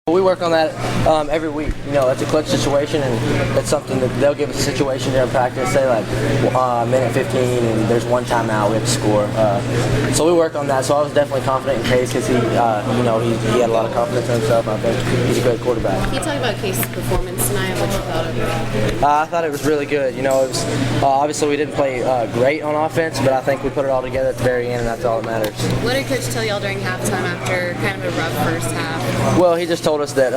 We work on that every week. You know, it's a clutch situation, and it's something that they'll give us a situation during practice, say like minute 15, and there's one timeout, we have to score. So we work on that. So I was definitely confident in Case because he had a lot of confidence in himself. I think he's a great quarterback. Can you talk about Case's performance tonight? What you thought of it? I thought it was really good. You know, it was obviously we didn't play great on offense, but I think we put it all together at the very end, and that's all that matters. What did Coach tell y'all during halftime after kind of a rough first half? Well, he just told us that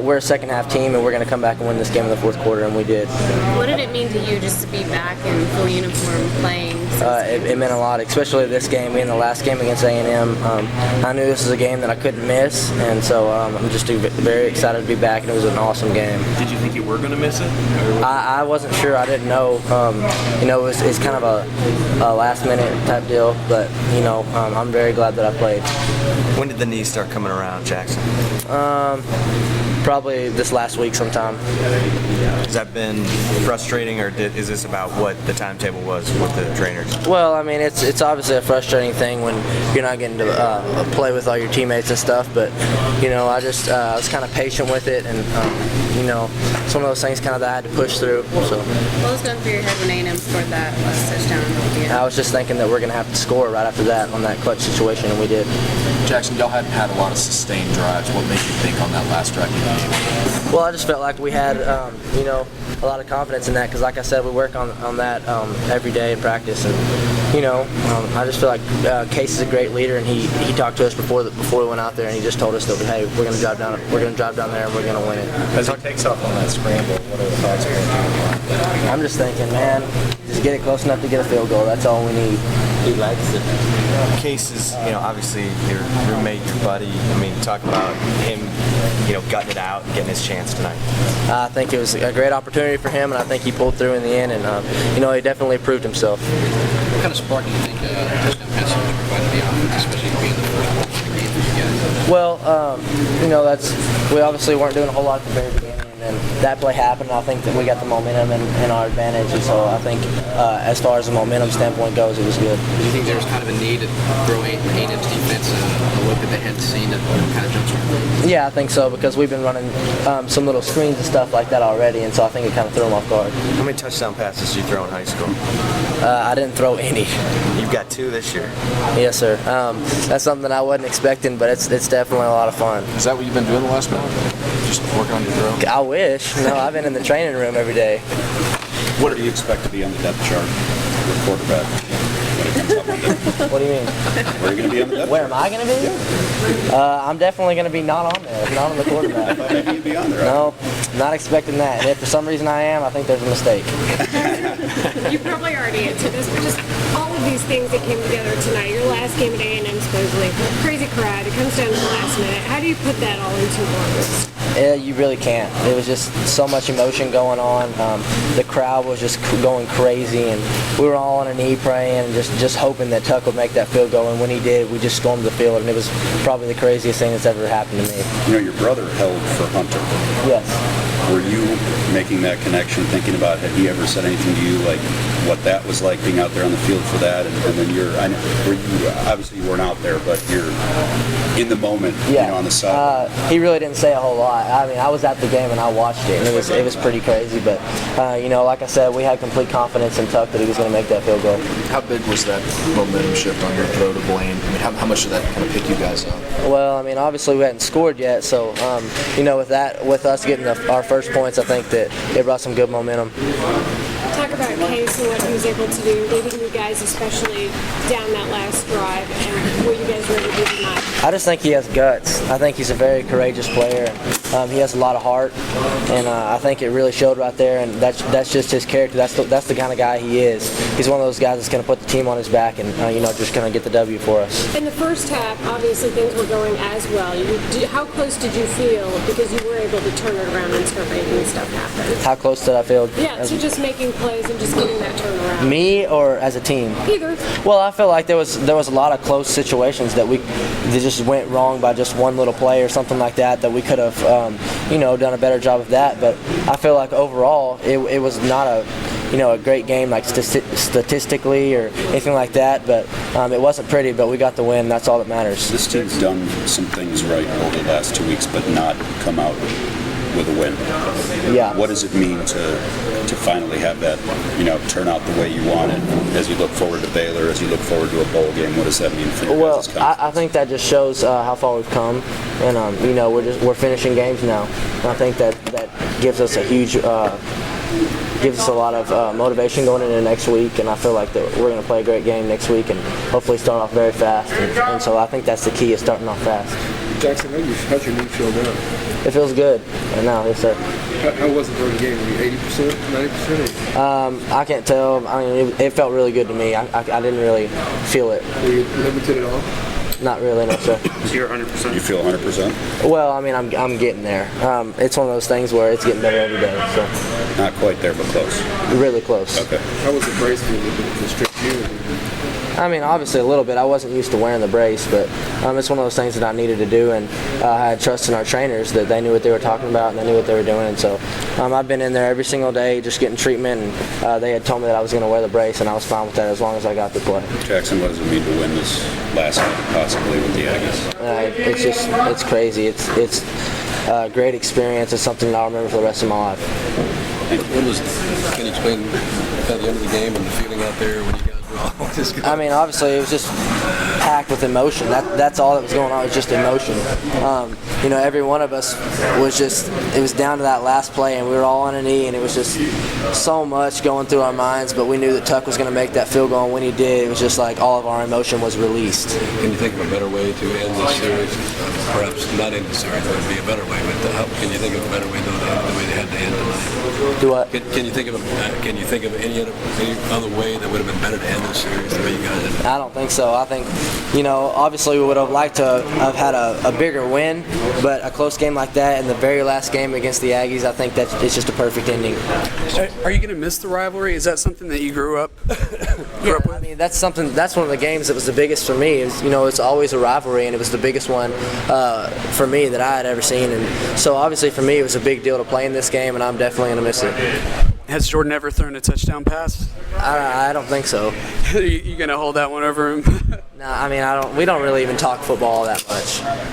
we're a second half team and we're going to come back and win this game in the fourth quarter, and we did. What did it mean to you just to be back in full uniform playing? It meant a lot, especially this game. In the last game against A&M, I knew this was a game that I couldn't miss, and so I'm just very excited to be back, and it was an awesome game. Did you think you were going to miss it? I wasn't sure. I didn't know. It's kind of a last-minute type deal, but I'm very glad that I played. When did the knee start coming around, Jackson? Probably this last week sometime. Has that been frustrating, or is this about what the timetable was with the trainers? Well, I mean, it's obviously a frustrating thing when you're not getting to play with all your teammates and stuff, but, I was kind of patient with it, and, it's one of those things kind of that I had to push through. So. What was going through your head when A&M scored that last touchdown? I was just thinking that we're going to have to score right after that on that clutch situation, and we did. Jackson, y'all hadn't had a lot of sustained drives. What made you think on that last drive? Well, I just felt like we had, a lot of confidence in that because, like I said, we work on that every day in practice, and I just feel like Case is a great leader, and he talked to us before we went out there, and he just told us that hey, we're going to drive down there, and we're going to win it. As he takes off on that scramble, what are the thoughts going I'm just thinking, man, just get it close enough to get a field goal. That's all we need. He likes it. Case is, obviously your roommate, your buddy. I mean, talk about him, gutting it out and getting his chance tonight. I think it was a great opportunity for him, and I think he pulled through in the end, and he definitely proved himself. What kind of spark do you think touchdown pass provided the offense, especially being the first one in the game for you guys? Well, we obviously weren't doing a whole lot at the very beginning. And that play happened, and I think that we got the momentum in our advantage, and so I think as far as the momentum standpoint goes, it was good. Do you think there was kind of a need to throw A&M's defense a look that they hadn't seen to kind of jumpstart things? Yeah, I think so, because we've been running some little screens and stuff like that already, and so I think it kind of threw them off guard. How many touchdown passes did you throw in high school? I didn't throw any. You've got 2 this year. Yes, sir. That's something I wasn't expecting, but it's definitely a lot of fun. Is that what you've been doing the last month? Just working on your throw? I wish. No, I've been in the training room every day. What do you expect to be on the depth chart for quarterback when it comes up with it? What do you mean? Where are you going to be on the depth Where chart? am I going to be? I'm definitely going to be not on there, not on the quarterback. I thought maybe you'd be on there. No, not expecting that. And if for some reason I am, I think there's a mistake. You probably already answered this, but just all of these things that came together tonight, your last game at A&M supposedly, crazy crowd, it comes down to the last minute. How do you put that all into words? You really can't. It was just so much emotion going on. The crowd was just going crazy, and we were all on a knee praying and just hoping that Tuck would make that field goal. And when he did, we just stormed the field, and it was probably the craziest thing that's ever happened to me. Your brother held for Hunter. Yes. Were you making that connection, thinking about, had he ever said anything to you, like what that was like being out there on the field for that? And then obviously you weren't out there, but you're in the moment, on the side. He really didn't say a whole lot. I mean, I was at the game and I watched it, and it was pretty crazy. But like I said, we had complete confidence in Tuck that he was going to make that field goal. How big was that momentum shift on your throw to Blaine? I mean, how much did that kind of pick you guys up? Well, I mean, obviously we hadn't scored yet, so with us getting our first points, I think that it brought some good momentum. Talk about Case and what he was able to do, leading you guys, especially down that last drive, and what you guys were able to do tonight. I just think he has guts. I think he's a very courageous player. He has a lot of heart, and I think it really showed right there. And that's just his character. That's the kind of guy he is. He's one of those guys that's going to put the team on his back and just going to get the W for us. In the first half, obviously things were going as well. How close did you feel because you were able to turn it around and start making stuff happen? How close did I feel? Yeah, to just making plays and just getting that turnaround. Me or as a team? Either. Well, I feel like there was a lot of close situations that just went wrong by just one little play or something like that we could have done a better job of that. But I feel like overall it was not a a great game like statistically or anything like that, but it wasn't pretty. But we got the win. That's all that matters. This team's done some things right over the last 2 weeks, but not come out with a win. Yeah. What does it mean to finally have that, turn out the way you wanted as you look forward to Baylor, as you look forward to a bowl game? What does that mean for you? Well, guys' confidence? I think that just shows how far we've come, and we're finishing games now. And I think that gives us a huge gives us a lot of motivation going into next week, and I feel like that we're going to play a great game next week and hopefully start off very fast. And so I think that's the key, is starting off fast. Jackson, how's your knee feel now? It feels good right now, yes sir. How was it during the game? Were you 80%, 90%? I can't tell. I mean, it felt really good to me. I didn't really feel it. Were you limited at all? Not really, no sir. So you're 100%? You feel 100%? Well, I mean, I'm getting there. It's one of those things where it's getting better every day. So Not quite there, but close. really close. Okay. How was the brace feel? Did it constrict you? I mean, obviously a little bit. I wasn't used to wearing the brace, but it's one of those things that I needed to do, and I had trust in our trainers that they knew what they were talking about and they knew what they were doing. And so I've been in there every single day just getting treatment, and they had told me that I was going to wear the brace, and I was fine with that as long as I got to play. Jackson, what does it mean to win this last game possibly with the Aggies? It's crazy. It's a great experience. It's something that I'll remember for the rest of my life. Can you explain kind of the end of the game and the feeling out there when you guys were all just I mean, obviously, it was just packed with emotion. That's all that was going on. It was just emotion. Every one of us it was down to that last play, and we were all on a knee, and it was just so much going through our minds, but we knew that Tuck was going to make that field goal, and when he did, it was just like all of our emotion was released. Can you think of a better way to end this series? Perhaps not end the series, that would be a better way, but can you think of a better way to end the way they had to end tonight? Do what? Can you think of any other way that would have been better to end this series the way you guys ended? I don't think so. I think, obviously we would have liked to have had a bigger win, but a close game like that in the very last game against the Aggies, I think that it's just a perfect ending. Are you going to miss the rivalry? Is that something that you grew up with? I mean, that's one of the games that was the biggest for me. It's always a rivalry, and it was the biggest one for me that I had ever seen. And so obviously for me, it was a big deal to play in this game, and I'm definitely going to miss it. Has Jordan ever thrown a touchdown pass? I don't think so. You going to hold that one over him? No, I mean, we don't really even talk football that much.